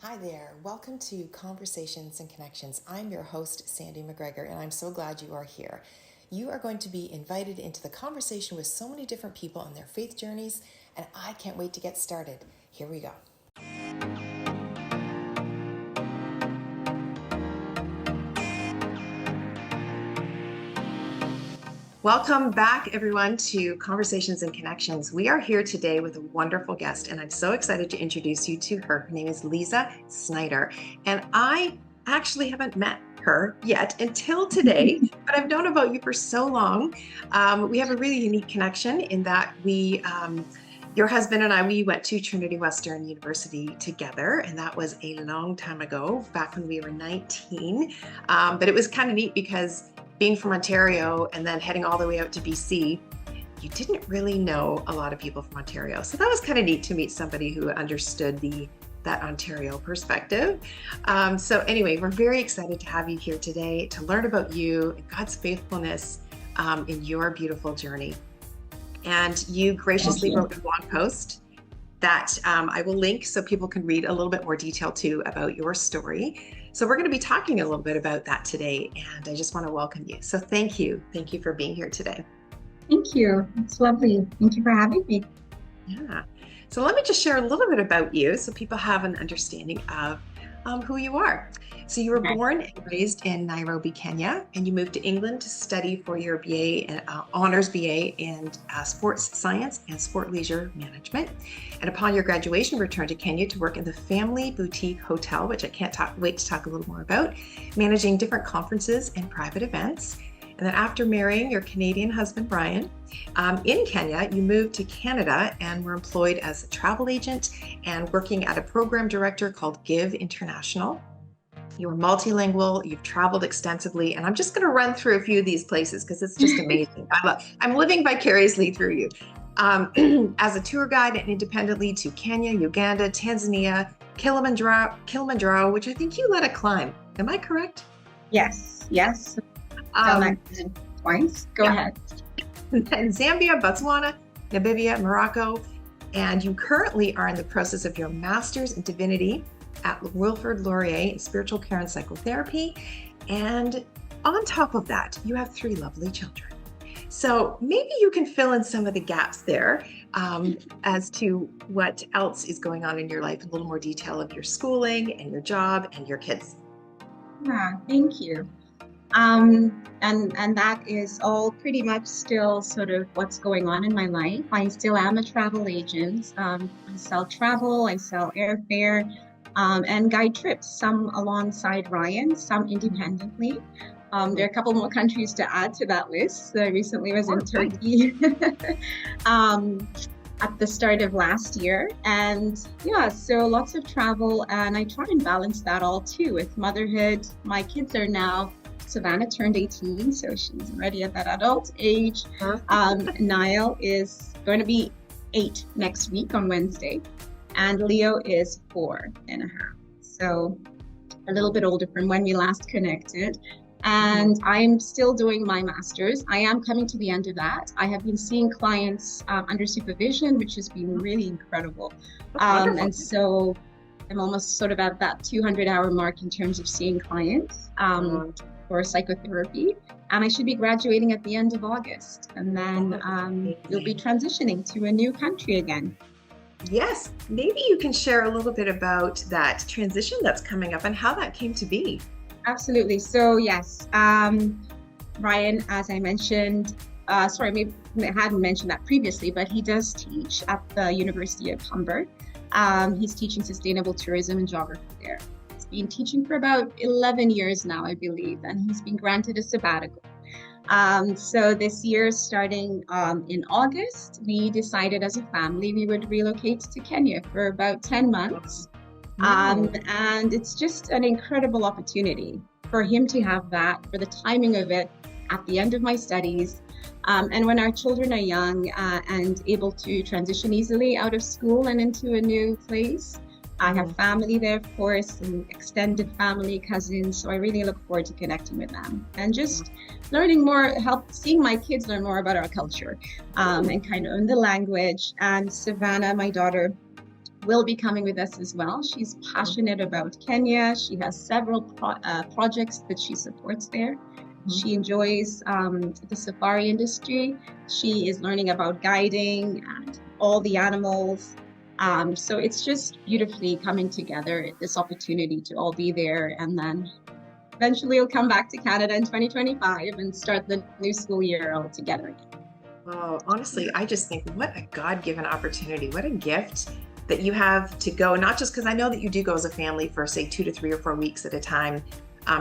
Hi there. Welcome to Conversations and Connections. I'm your host, Sandee.macgregor, and I'm so glad you are here. You are going to be invited into the conversation with so many different people on their faith journeys, and I can't wait to get started. Here we go. Welcome back, everyone, to Conversations and Connections. We are here today with a wonderful guest, and I'm so excited to introduce you to her. Her name is Liza Snider, and I actually haven't met her yet until today, but I've known about you for so long. We have a really unique connection in that your husband and I, we went to Trinity Western University together, and that was a long time ago, back when we were 19. But it was kind of neat because being from Ontario and then heading all the way out to BC, you didn't really know a lot of people from Ontario. So that was kind of neat to meet somebody who understood that Ontario perspective. So anyway, we're very excited to have you here today to learn about you and God's faithfulness in your beautiful journey. And you graciously wrote a blog post that I will link so people can read a little bit more detail too about your story. So we're going to be talking a little bit about that today, and I just want to welcome you. So thank you. Thank you for being here today. Thank you. It's lovely. Thank you for having me. Yeah. So let me just share a little bit about you so people have an understanding of who you are. So you were born and raised in Nairobi, Kenya, and you moved to England to study for your BA, honors BA in sports science and sport leisure management. And upon your graduation, returned to Kenya to work in the family boutique hotel, which I can't wait to talk a little more about, managing different conferences and private events. And then after marrying your Canadian husband, Brian, in Kenya, you moved to Canada and were employed as a travel agent and working at a program director called Give International. You were multilingual, you've traveled extensively, and I'm just going to run through a few of these places because it's just amazing. I'm living vicariously through you. As a tour guide and independently to Kenya, Uganda, Tanzania, Kilimanjaro, which I think you led a climb. Am I correct? Yes. Twice. Go ahead. And Zambia, Botswana, Namibia, Morocco, and you currently are in the process of your master's in divinity at Wilfrid Laurier in spiritual care and psychotherapy. And on top of that, you have 3 lovely children. So maybe you can fill in some of the gaps there as to what else is going on in your life, a little more detail of your schooling and your job and your kids. Yeah, thank you. And that is all pretty much still sort of what's going on in my life. I still am a travel agent. I sell travel, I sell airfare, and guide trips, some alongside Ryan, some independently. There are a couple more countries to add to that list. I recently was in Turkey at the start of last year. And yeah, so lots of travel, and I try and balance that all too with motherhood. My kids are now, Savannah turned 18, so she's already at that adult age. Niall is going to be 8 next week on Wednesday. And Leo is 4.5. So a little bit older from when we last connected. And I'm still doing my master's. I am coming to the end of that. I have been seeing clients under supervision, which has been really incredible. And so I'm almost sort of at that 200-hour mark in terms of seeing clients for psychotherapy. And I should be graduating at the end of August. And then we'll be transitioning to a new country again. Yes, maybe you can share a little bit about that transition that's coming up and how that came to be. Absolutely. So yes, Ryan, as I mentioned, maybe I hadn't mentioned that previously, but he does teach at the University of Humber. He's teaching sustainable tourism and geography there. He's been teaching for about 11 years now, I believe, and he's been granted a sabbatical. So this year, starting in August, we decided as a family we would relocate to Kenya for about 10 months. And it's just an incredible opportunity for him to have that, for the timing of it at the end of my studies. And when our children are young and able to transition easily out of school and into a new place. I have family there, of course, and extended family, cousins. So I really look forward to connecting with them and just learning more, seeing my kids learn more about our culture and kind of the language. And Savannah, my daughter, will be coming with us as well. She's passionate about Kenya. She has several projects that she supports there. She enjoys the safari industry. She is learning about guiding and all the animals. So it's just beautifully coming together, this opportunity to all be there. And then eventually we'll come back to Canada in 2025 and start the new school year all together again. Oh, honestly, I just think what a God-given opportunity. What a gift that you have to go, not just because I know that you do go as a family for, say, 2 to 3 or 4 weeks at a time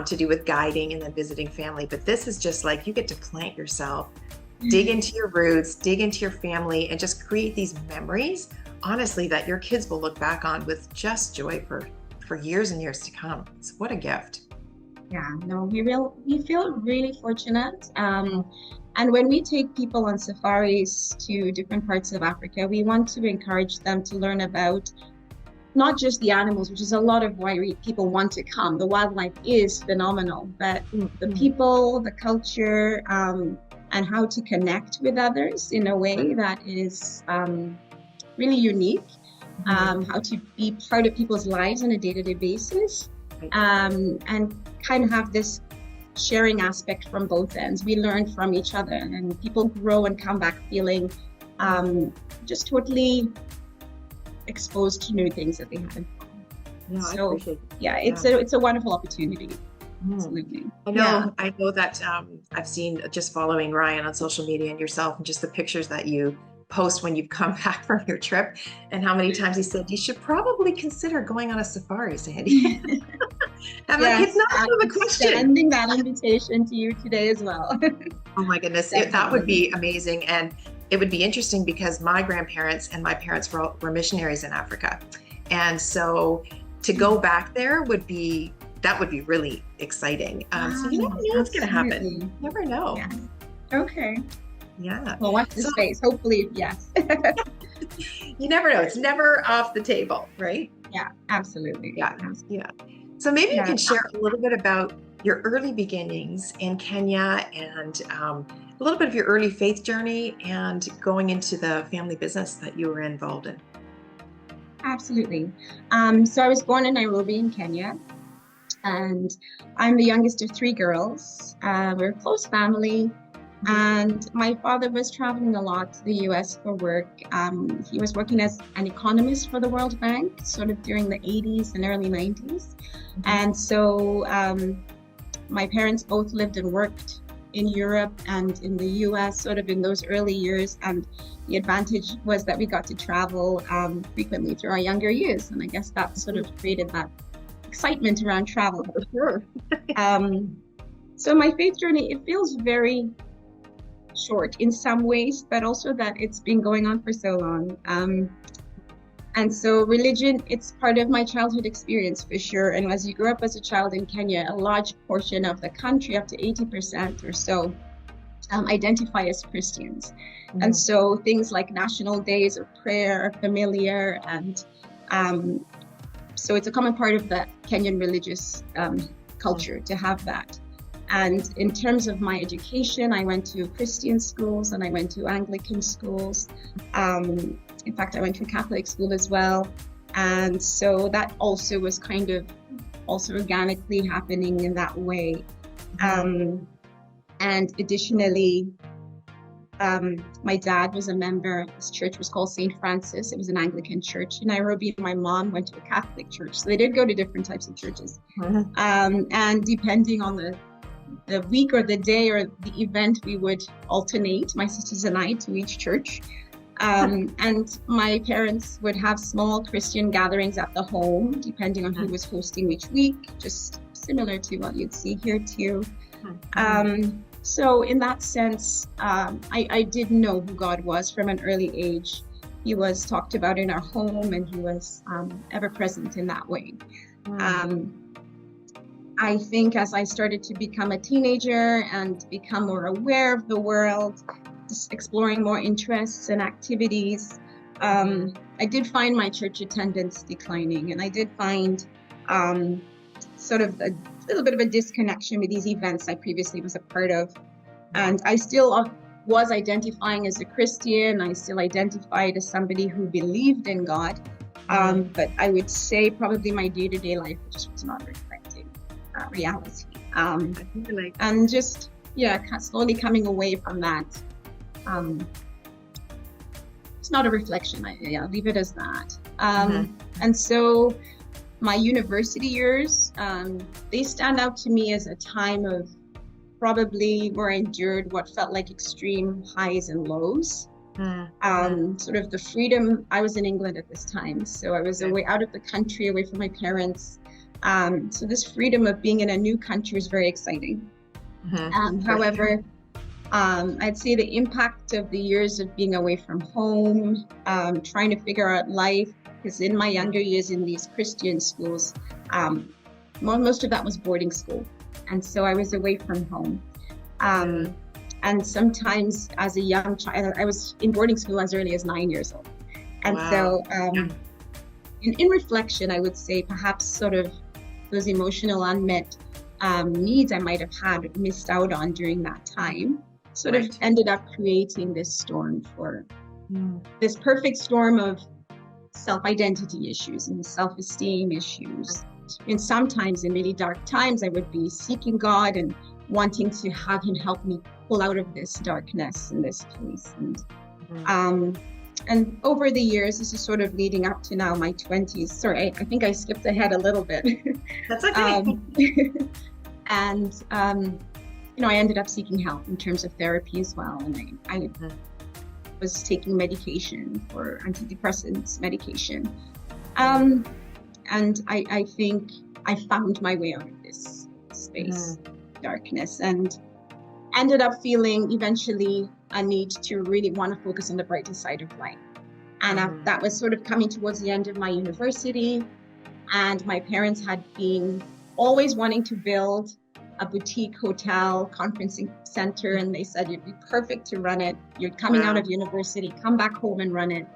to do with guiding and then visiting family. But this is just like you get to plant yourself, dig into your roots, dig into your family, and just create these memories, honestly, that your kids will look back on with just joy for years and years to come. So what a gift. Yeah, no, we feel really fortunate. And when we take people on safaris to different parts of Africa, we want to encourage them to learn about not just the animals, which is a lot of why people want to come. The wildlife is phenomenal, but the people, the culture, and how to connect with others in a way that is really unique, how to be part of people's lives on a day-to-day basis, and kind of have this sharing aspect from both ends. We learn from each other, and people grow and come back feeling just totally exposed to new things that they hadn't. No, so I appreciate it. Yeah, it's a wonderful opportunity. Absolutely. I know that I've seen, just following Ryan on social media and yourself, and just the pictures that you post when you've come back from your trip, and how many times he said you should probably consider going on a safari, Sandy. I'm like, it's not out of the question. Sending that invitation to you today as well. Oh my goodness, that would be amazing. And it would be interesting because my grandparents and my parents were missionaries in Africa. And so to go back there would be really exciting. So you never know what's going to happen. You never know. Yeah. Okay. Yeah. Well, watch the space. Hopefully, yes. You never know. It's never off the table, right? Yeah, absolutely. Yeah. So maybe you can share a little bit about your early beginnings in Kenya, and a little bit of your early faith journey and going into the family business that you were involved in. Absolutely. So I was born in Nairobi in Kenya, and I'm the youngest of 3 girls. We're a close family, and my father was traveling a lot to the US for work. He was working as an economist for the World Bank, sort of during the 80s and early 90s. And so my parents both lived and worked in Europe and in the US, sort of in those early years. And the advantage was that we got to travel frequently through our younger years. And I guess that sort of created that excitement around travel. For sure. So my faith journey, it feels very short in some ways, but also that it's been going on for so long. And so religion, it's part of my childhood experience for sure. And as you grew up as a child in Kenya, a large portion of the country, up to 80% or so, identify as Christians. And so things like national days of prayer are familiar. And so it's a common part of the Kenyan religious culture to have that. And in terms of my education, I went to Christian schools and I went to Anglican schools. In fact, I went to a Catholic school as well. And so that also was kind of also organically happening in that way. And additionally, my dad was a member. This church was called St. Francis. It was an Anglican church in Nairobi. My mom went to a Catholic church. So they did go to different types of churches. And depending on the week or the day or the event, we would alternate, my sisters and I, to each church. And my parents would have small Christian gatherings at the home, depending on who was hosting which week, just similar to what you'd see here too. So in that sense, I did know who God was from an early age. He was talked about in our home, and he was ever present in that way. I think as I started to become a teenager and become more aware of the world, just exploring more interests and activities, I did find my church attendance declining, and I did find sort of a little bit of a disconnection with these events I previously was a part of. And I still was identifying as a Christian. I still identified as somebody who believed in God. But I would say probably my day-to-day life just was not reflecting reality. And just, slowly coming away from that. It's not a reflection. I'll leave it as that. And so my university years, they stand out to me as a time of probably where I endured what felt like extreme highs and lows. Sort of the freedom. I was in England at this time, so I was away out of the country, away from my parents. So this freedom of being in a new country was very exciting. However, I'd say the impact of the years of being away from home, trying to figure out life, because in my younger years in these Christian schools, most of that was boarding school. And so I was away from home. And sometimes as a young child, I was in boarding school as early as 9 years old. And so in reflection, I would say perhaps sort of those emotional unmet needs I might have had missed out on during that time sort of ended up creating this storm for this perfect storm of self-identity issues and self-esteem issues. And sometimes in really dark times, I would be seeking God and wanting to have him help me pull out of this darkness in this place. And over the years, this is sort of leading up to now my 20s. Sorry, I think I skipped ahead a little bit. That's okay. I ended up seeking help in terms of therapy as well. And I was taking medication for antidepressants medication. And I think I found my way out of this space, darkness, and ended up feeling eventually a need to really want to focus on the brighter side of life. And that was sort of coming towards the end of my university. And my parents had been always wanting to build a boutique hotel conferencing center. And they said, you'd be perfect to run it. You're coming out of university, come back home and run it.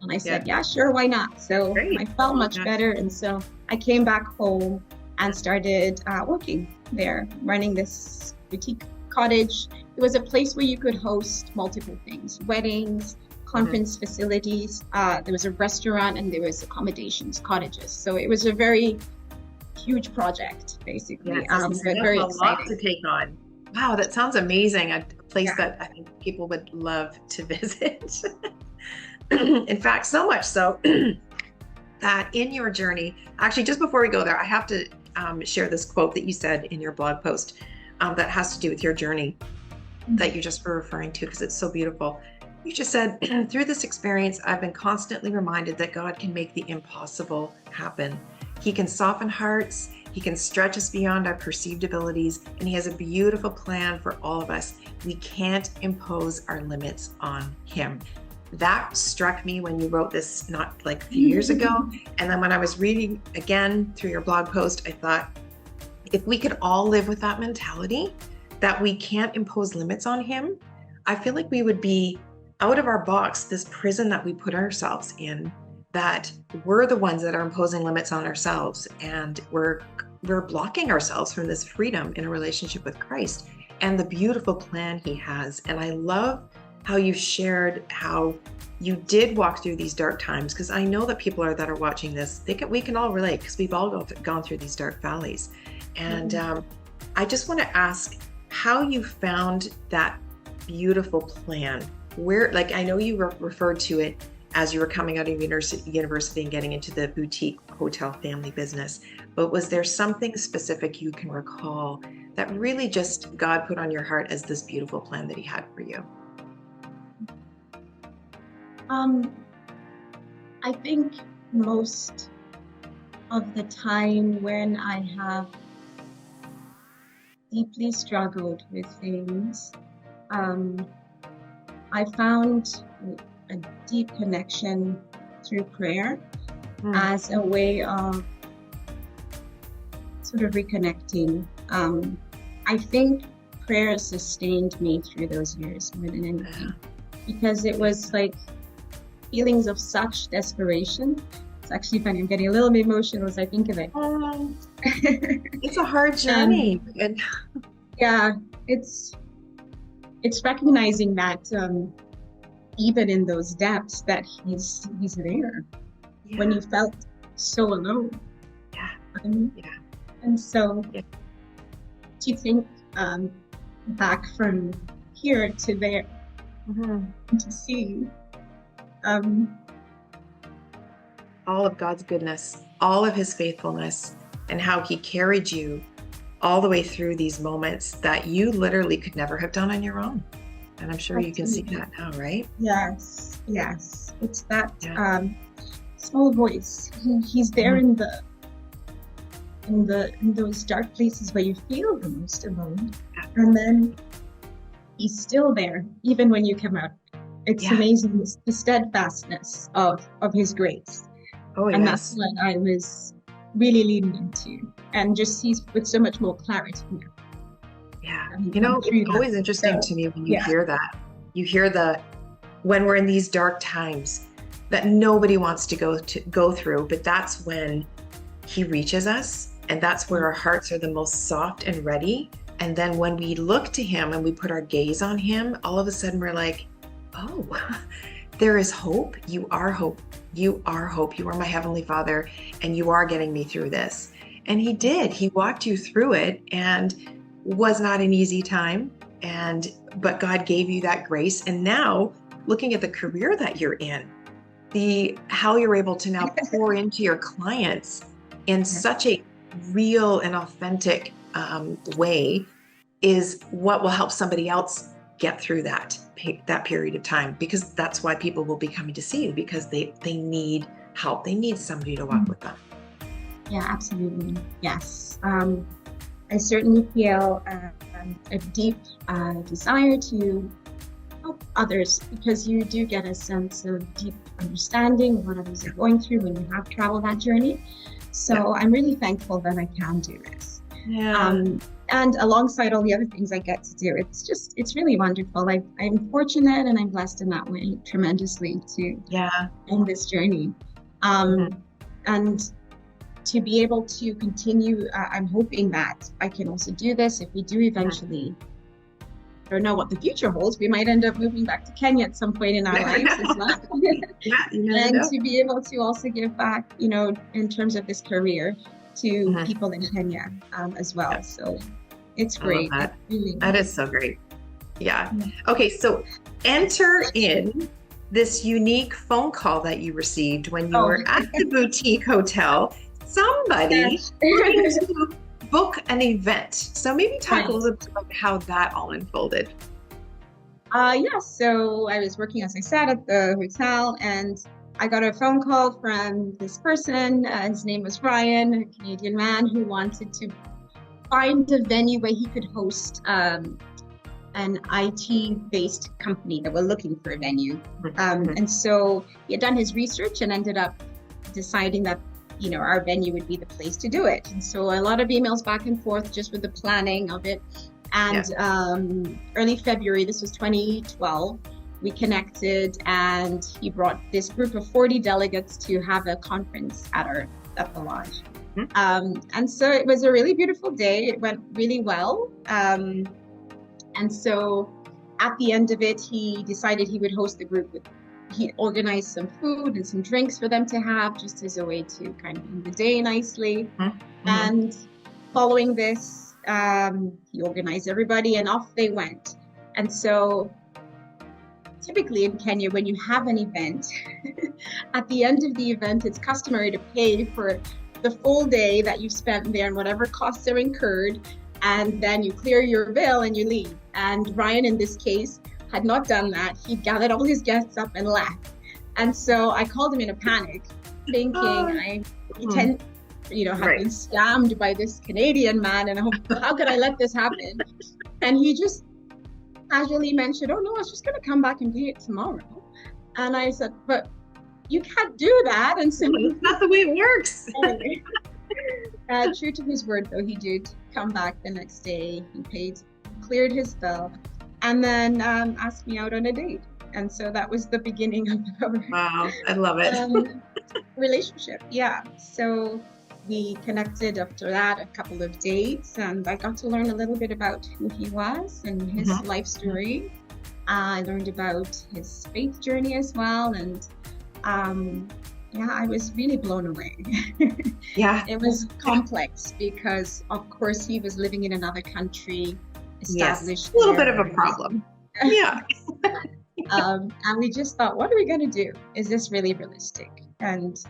And I said, yeah, sure, why not? So I felt much better. And so I came back home and started working there, running this boutique cottage. It was a place where you could host multiple things, weddings, conference facilities. There was a restaurant and there was accommodations, cottages. So it was a very huge project, basically. Very a exciting. Lot to take on. Wow, that sounds amazing. A place that I think people would love to visit. In fact, so much so that in your journey, actually, just before we go there, I have to share this quote that you said in your blog post that has to do with your journey that you just were referring to, because it's so beautiful. You just said, through this experience, I've been constantly reminded that God can make the impossible happen. He can soften hearts, he can stretch us beyond our perceived abilities, and he has a beautiful plan for all of us. We can't impose our limits on him. That struck me when you wrote this, not like a few years ago. And then when I was reading again through your blog post, I thought, if we could all live with that mentality that we can't impose limits on him, I feel like we would be out of our box, this prison that we put ourselves in, that we're the ones that are imposing limits on ourselves, and we're blocking ourselves from this freedom in a relationship with Christ and the beautiful plan he has. And I love how you shared how you did walk through these dark times, because I know that people that are watching this, we can all relate, because we've all gone through these dark valleys. And I just want to ask how you found that beautiful plan. Where, like, I know you referred to it as you were coming out of university and getting into the boutique hotel family business, but was there something specific you can recall that really just God put on your heart as this beautiful plan that he had for you? I think most of the time when I have deeply struggled with things, I found a deep connection through prayer as a way of sort of reconnecting. I think prayer sustained me through those years more than anything, because it was like feelings of such desperation. It's actually funny, I'm getting a little bit emotional as I think of it. It's a hard journey. Yeah, it's recognizing that even in those depths that he's there. when you felt so alone. Yeah. Um, Yeah. and so Yeah. do you think back from here to there to see All of God's goodness, all of his faithfulness, and how he carried you all the way through these moments that you literally could never have done on your own. And I'm sure you can see that now, right? Yes, yes. It's that Yeah. small voice. He's there in those dark places where you feel the most alone. And then he's still there, even when you come out. It's amazing, the steadfastness of his grace. Oh, and yes. that's what I was really leaning into, and just sees with so much more clarity now. Yeah. It's always interesting to me when you hear that. You hear when we're in these dark times that nobody wants to go through, but that's when he reaches us, and that's where our hearts are the most soft and ready. And then when we look to him and we put our gaze on him, all of a sudden we're like, oh, there is hope. You are hope. You are hope. You are my Heavenly Father, and you are getting me through this. And he did. He walked you through it, and was not an easy time. But God gave you that grace. And now, looking at the career that you're in, how you're able to now pour into your clients in such a real and authentic way is what will help somebody else get through that period of time, because that's why people will be coming to see you, because they need help. They need somebody to walk with them. Yeah, absolutely. Yes. I certainly feel a deep desire to help others, because you do get a sense of deep understanding of what others are going through when you have traveled that journey. So I'm really thankful that I can do this. Yeah. And alongside all the other things I get to do, it's really wonderful. I'm fortunate and I'm blessed in that way tremendously to end this journey. And to be able to continue, I'm hoping that I can also do this if we do eventually, I don't know what the future holds. We might end up moving back to Kenya at some point in our lives as well. And to be able to also give back, in terms of this career to people in Kenya as well. So it's great. I love that. That is so great. Yeah. Okay, so enter in this unique phone call that you received when you were at the boutique hotel. Somebody wanted to book an event. So maybe talk a little bit about how that all unfolded. So I was working, as I said, at the hotel, and I got a phone call from this person. His name was Ryan, a Canadian man who wanted to find a venue where he could host an IT-based company that were looking for a venue. And so he had done his research and ended up deciding that our venue would be the place to do it. And so a lot of emails back and forth just with the planning of it. And early February, this was 2012, we connected, and he brought this group of 40 delegates to have a conference at the lodge. And so it was a really beautiful day. It went really well. And so at the end of it, he decided he would host the group he organized some food and some drinks for them to have, just as a way to kind of end the day nicely. And following this, he organized everybody and off they went. And so typically in Kenya, when you have an event, at the end of the event, it's customary to pay for the full day that you've spent there and whatever costs are incurred, and then you clear your bill and you leave. And Ryan, in this case, had not done that. He gathered all his guests up and left. And so I called him in a panic, thinking have been scammed by this Canadian man, and how could I let this happen? And he just casually mentioned, oh no, I was just going to come back and pay it tomorrow. And I said, but you can't do that. And so that's not the way it works. True to his word, though, he did come back the next day. He paid, cleared his bill, and then asked me out on a date. And so that was the beginning of our I love it. relationship. Yeah. So we connected after that a couple of dates, and I got to learn a little bit about who he was and his life story. I learned about his faith journey as well, and yeah, I was really blown away. Yeah. It was complex because, of course, he was living in another country, Yes. established A little bit there. of a problem. Yeah. And we just thought, what are we going to do? Is this really realistic? And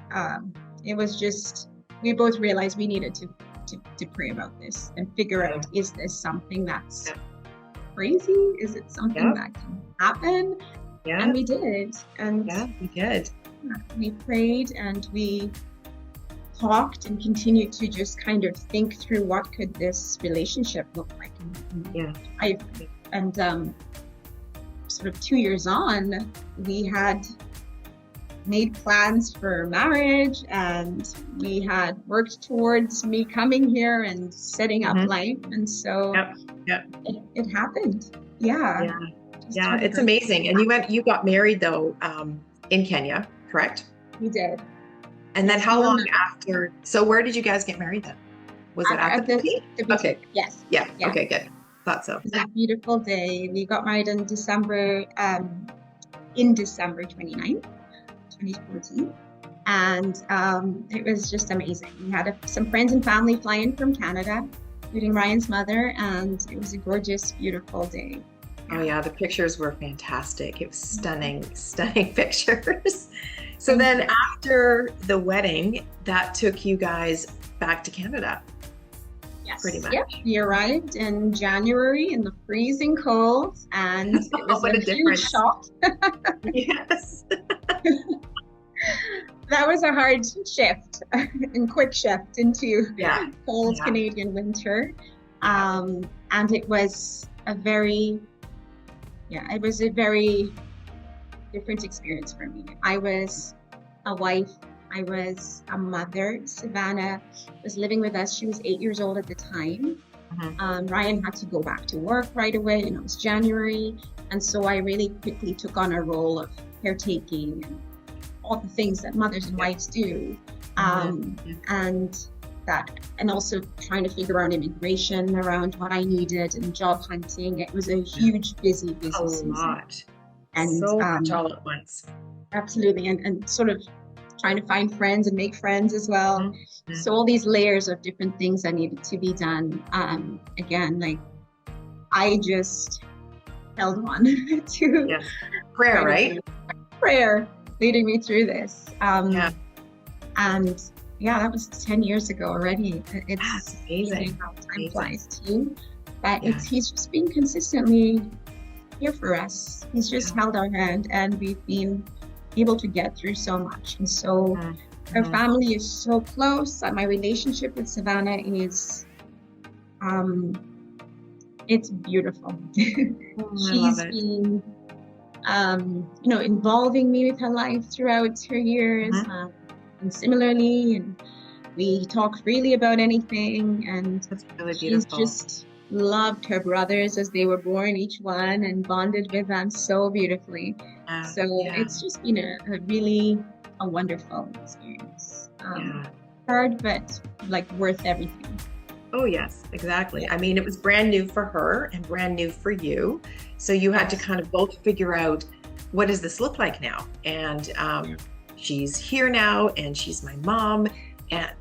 it was just, we both realized we needed to pray about this and figure Yeah. out, is this something that's Yeah. crazy? Is it something Yeah. that can happen? Yeah. And we did. And Yeah, we did. we prayed and we talked and continued to just kind of think through what could this relationship look like. Yeah. And sort of 2 years on, we had made plans for marriage and we had worked towards me coming here and setting up life. And so it happened. Yeah. Yeah. Yeah. It's amazing. And you got married though, in Kenya, correct? We did. And then how long after? So where did you guys get married then? Was it at the boutique? Okay. Yes. Yeah. Okay, good. Thought so. It was a beautiful day. We got married in December 29th, 2014. And it was just amazing. We had some friends and family fly in from Canada, including Ryan's mother, and it was a gorgeous, beautiful day. Oh yeah, the pictures were fantastic. It was stunning, stunning pictures. So then after the wedding, that took you guys back to Canada. Yes. Pretty much. Yep. We arrived in January in the freezing cold, and it was a huge shock. Yes. That was a hard shift and quick shift into cold Canadian winter. And it was a very different experience for me. I was a wife. I was a mother. Savannah was living with us. She was 8 years old at the time. Ryan had to go back to work right away, and it was January. And so I really quickly took on a role of caretaking and all the things that mothers and wives do. And also trying to figure out immigration around what I needed and job hunting. It was a huge, busy season. Lot. And so much all at once. Absolutely. And sort of trying to find friends and make friends as well. So all these layers of different things that needed to be done. Again, like I just held on to prayer, right? Prayer leading me through this. And that was 10 years ago already. It's amazing how time flies too. But he's just been consistently here for us. He's just held our hand, and we've been able to get through so much. And so our family is so close. My relationship with Savannah is, it's beautiful. She's been, involving me with her life throughout her years. And similarly, and we talk freely about anything, and that's really she's beautiful. just loved her brothers as they were born, each one, and bonded with them so beautifully. It's just been a really wonderful experience. Hard, but like worth everything. Oh yes, exactly. I mean, it was brand new for her and brand new for you. So you had to kind of both figure out, what does this look like now? And she's here now, and she's my mom.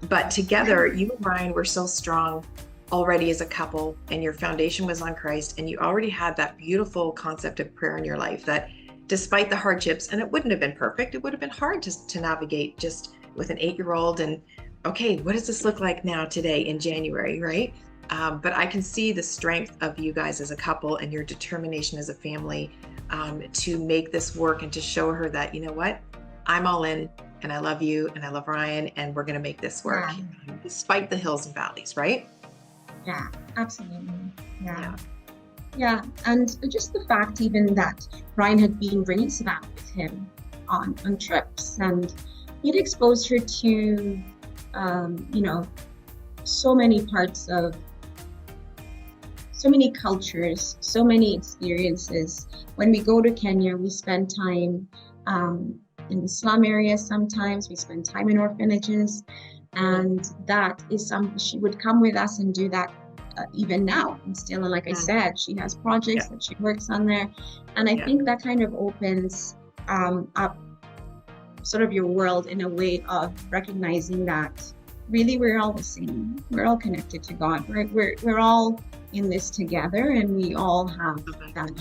But together, you and Ryan were so strong already as a couple, and your foundation was on Christ, and you already had that beautiful concept of prayer in your life that despite the hardships, and it wouldn't have been perfect, it would have been hard to navigate just with an 8-year-old and, okay, what does this look like now today in January, right? But I can see the strength of you guys as a couple and your determination as a family to make this work and to show her that, you know what, I'm all in, and I love you, and I love Ryan, and we're going to make this work despite the hills and valleys, right? Yeah, absolutely. Yeah. And just the fact even that Ryan had been bringing Savannah with him on trips, and he'd exposed her to, so many parts of, so many cultures, so many experiences. When we go to Kenya, we spend time in the slum areas sometimes, we spend time in orphanages. And that is something she would come with us and do that even now. And still, and like I said, she has projects that she works on there. And I think that kind of opens up sort of your world in a way of recognizing that really we're all the same. We're all connected to God. We're all in this together, and we all have that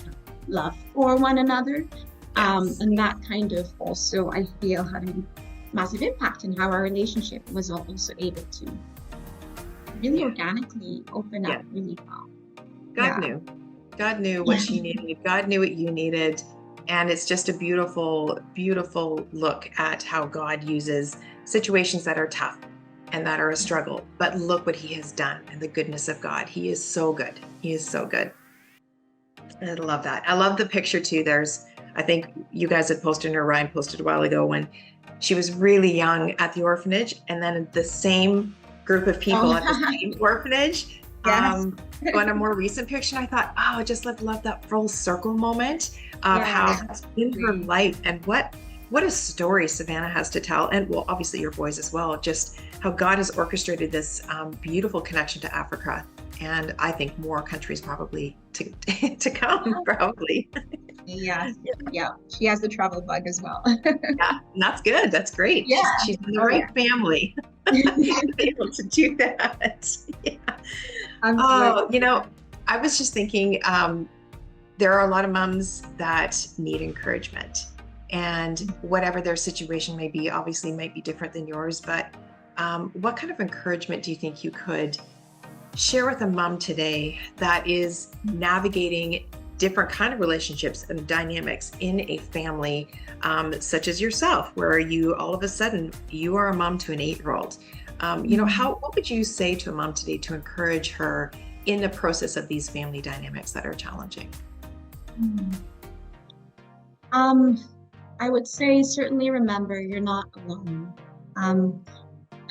love for one another. And that kind of also, I feel, had a massive impact in how our relationship was also able to really organically open up really well. God knew what she needed. God knew what you needed. And it's just a beautiful, beautiful look at how God uses situations that are tough and that are a struggle. But look what he has done and the goodness of God. He is so good. He is so good. I love that. I love the picture too. I think you guys had posted, or Ryan posted a while ago, when she was really young at the orphanage, and then the same group of people at the same orphanage. On a more recent picture, I thought, I just love that full circle moment of how in her life, and what a story Savannah has to tell, and well, obviously your boys as well, just how God has orchestrated this beautiful connection to Africa, and I think more countries probably to come, probably. Yeah. She has the travel bug as well. Yeah, and that's good. That's great. Yeah. She's in the right family to be able to do that. Yeah. I was just thinking, there are a lot of moms that need encouragement, and whatever their situation may be, obviously might be different than yours, but what kind of encouragement do you think you could share with a mom today that is navigating different kind of relationships and dynamics in a family, such as yourself, where you all of a sudden you are a mom to an 8-year-old? What would you say to a mom today to encourage her in the process of these family dynamics that are challenging? I would say certainly remember you're not alone,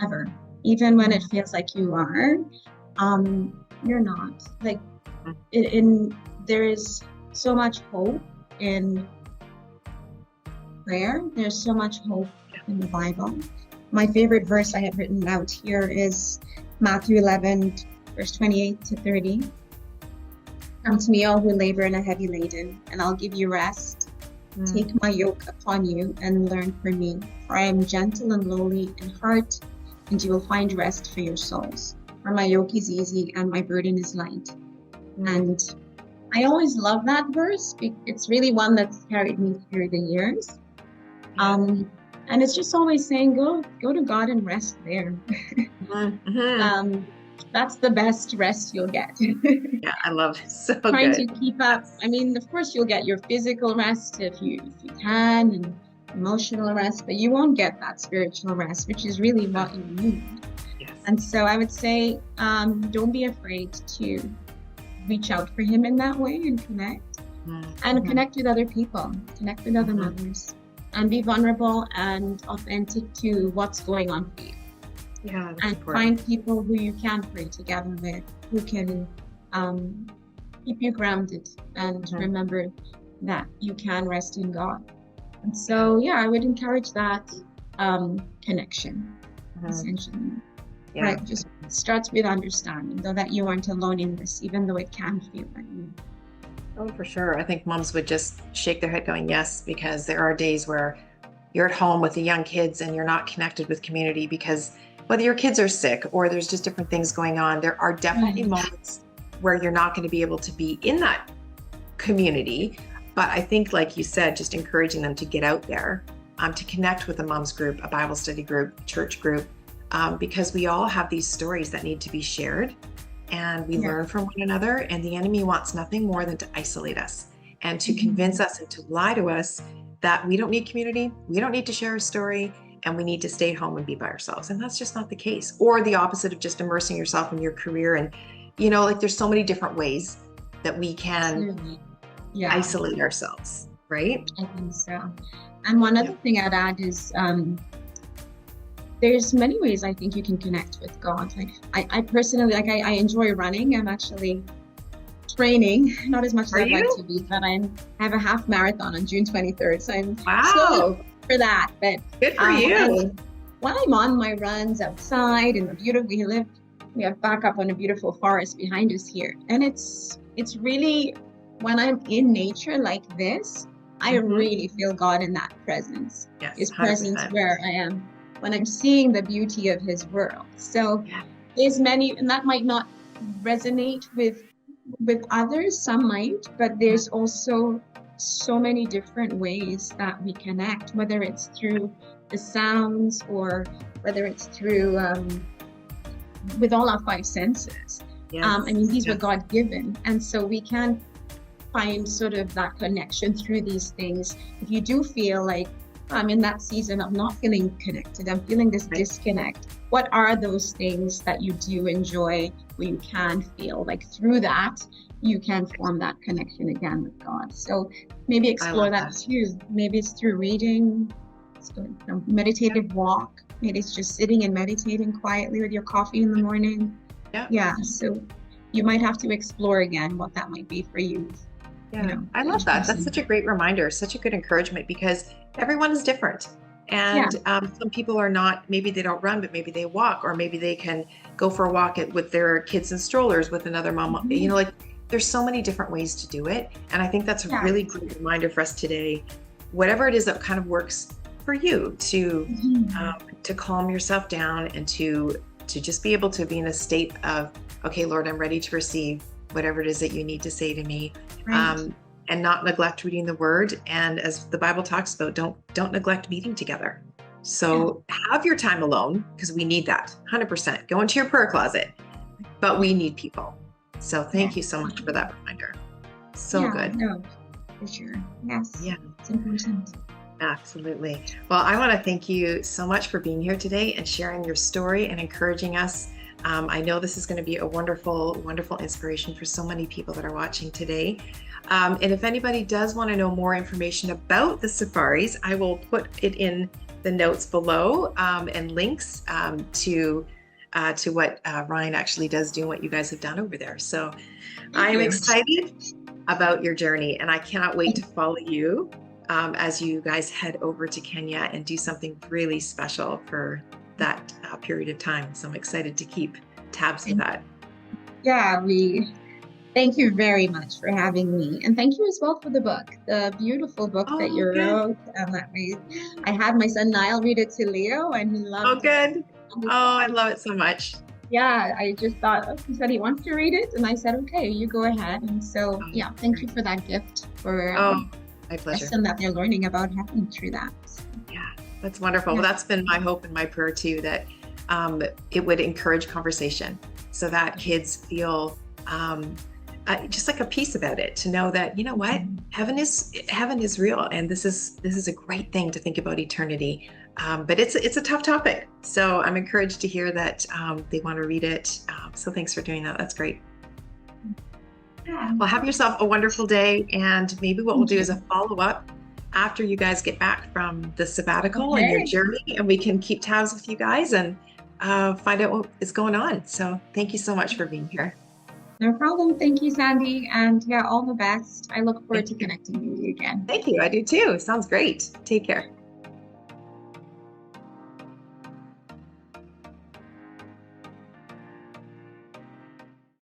ever. Even when it feels like you are, you're not. Like, there is so much hope in prayer. There's so much hope in the Bible. My favorite verse I have written out here is Matthew 11, verse 28 to 30. Come to me, all who labor and are heavy laden, and I'll give you rest. Take my yoke upon you and learn from me, for I am gentle and lowly in heart, and you will find rest for your souls. For my yoke is easy and my burden is light. And I always love that verse. It's really one that's carried me through the years. And it's just always saying, go to God and rest there. That's the best rest you'll get. Yeah, I love it. So Trying good. to keep up. I mean, of course, you'll get your physical rest if you can, and emotional rest, but you won't get that spiritual rest, which is really what you need. Yes. And so I would say, don't be afraid to reach out for him in that way and connect. And connect with other people, connect with other mothers, and be vulnerable and authentic to what's going on for you. Yeah, and important. Find people who you can pray together with, who can keep you grounded, and remember that you can rest in God. And so, I would encourage that connection, essentially. Yeah. Right, just starts with understanding, though, that you aren't alone in this, even though it can feel like you. Oh, for sure. I think moms would just shake their head going, yes, because there are days where you're at home with the young kids and you're not connected with community, because whether your kids are sick or there's just different things going on, there are definitely moments where you're not going to be able to be in that community. But I think, like you said, just encouraging them to get out there, to connect with a mom's group, a Bible study group, church group, because we all have these stories that need to be shared, and we learn from one another, and the enemy wants nothing more than to isolate us and to convince us and to lie to us that we don't need community, we don't need to share a story, and we need to stay home and be by ourselves. And that's just not the case. Or the opposite of just immersing yourself in your career. And, there's so many different ways that we can isolate ourselves, right? I think so. And one other thing I'd add is there's many ways I think you can connect with God. Like I personally, I enjoy running. I'm actually training, not as much as I'd like to be, but I have a half marathon on June 23rd. So I'm slow for that. But good for you. When I'm on my runs outside in the beautiful, we have back up on a beautiful forest behind us here. And it's really, when I'm in nature like this, I really feel God in that presence. Yes, His presence 100%. where I am when I'm seeing the beauty of his world. So Yeah. there's many, and that might not resonate with others, some might, but there's also so many different ways that we connect, whether it's through the sounds or whether it's through with all our five senses. Yes. I mean, these were Yes. God-given, and so we can find sort of that connection through these things. If you do feel like I'm in that season of not feeling connected, I'm feeling this disconnect, what are those things that you do enjoy where you can feel like through that you can form that connection again with God? So maybe explore that too. Maybe it's through reading, meditative walk. Maybe it's just sitting and meditating quietly with your coffee in the morning. Yeah. So you might have to explore again what that might be for you. Yeah, I love that. That's such a great reminder, such a good encouragement, because everyone is different. And some people are not, maybe they don't run, but maybe they walk, or maybe they can go for a walk with their kids in strollers with another mom. You know, like there's so many different ways to do it. And I think that's a really great reminder for us today. Whatever it is that kind of works for you to calm yourself down and to just be able to be in a state of, okay, Lord, I'm ready to receive whatever it is that you need to say to me, and not neglect reading the word. And as the Bible talks about, don't neglect meeting together. So have your time alone, because we need that 100%. Go into your prayer closet, but we need people. So thank you so much for that reminder. So good. No, for sure. Yes. Yeah. It's important. Absolutely. Well, I want to thank you so much for being here today and sharing your story and encouraging us. I know this is going to be a wonderful, wonderful inspiration for so many people that are watching today. And if anybody does want to know more information about the safaris, I will put it in the notes below, and links to what Ryan actually does do and what you guys have done over there. So I am excited about your journey, and I cannot wait to follow you as you guys head over to Kenya and do something really special for that period of time. So I'm excited to keep tabs with that. Yeah, thank you very much for having me. And thank you as well for the book, the beautiful book that you wrote. I had my son Niall read it to Leo, and he loved it. Oh, good. Oh, I love it so much. Yeah, I just thought, he said he wants to read it. And I said, okay, you go ahead. And so, yeah, thank you for that gift, for my pleasure. lesson that they're learning about heaven through that. So. Yeah, that's wonderful. Well, that's been my hope and my prayer too, that it would encourage conversation so that kids feel just like a peace about it, to know that, you know what, heaven is real, and this is a great thing to think about eternity. But it's a tough topic. So I'm encouraged to hear that they want to read it. So thanks for doing that. That's great. Well, have yourself a wonderful day, and maybe what we'll do is a follow-up after you guys get back from the sabbatical and your journey, and we can keep tabs with you guys and find out what is going on. So thank you so much for being here. No problem. Thank you, Sandy. And yeah, all the best. I look forward to connecting with you again. Thank you. I do too. Sounds great. Take care.